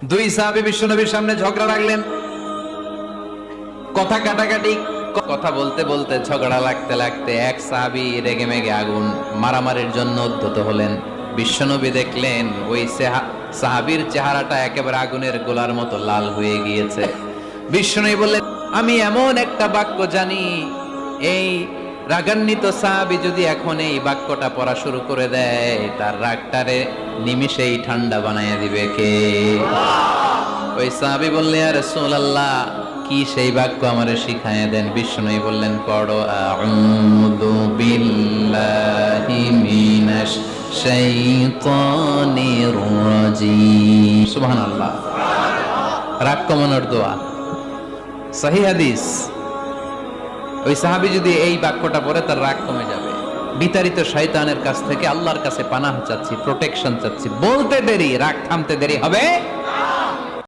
দুই সাহাবী বিশ্বনবীর সামনে ঝগড়া লাগলেন, কথা কাটাকাটি, কথা বলতে বলতে ঝগড়া লাগতে লাগতে এক সাহাবী রেগে মেগে আগুন মারামারির জন্য উদ্ধত হলেন। বিশ্বনবী দেখলেন ওই সাহাবীর চেহারাটা একেবারে আগুনের গোলার মতো লাল হয়ে গিয়েছে। বিশ্বনবী বললেন, আমি এমন একটা বাক্য জানি, এই রাগান্বিত সাহাবী যদি এখন এই বাক্যটা পড়া শুরু করে দেয়, তার রাগটারে নিমিষেই ঠান্ডা বানায় দিবে কে? ওই সাহাবী বললেন, ইয়া রাসূলুল্লাহ, কি সেই বাক্য আমারে শিখায় দেন। বিশ্বনবী বললেন, পড়ো, আউযু বিল্লাহি মিনাশ শাইতানির রাজীম। সুবহানাল্লাহ। রাগ কমানোর দোয়া, সহিহ হাদিস। ওই সাহাবী যদি এই বাক্যটা পড়ে, তার রাগ কমে যাবে। বিতাড়িত শয়তানের কাছ থেকে আল্লাহর কাছে পানাহ চাচ্ছি, প্রোটেকশন চাচ্ছি। বলতে দেরি, রাগ থামতে দেরি হবে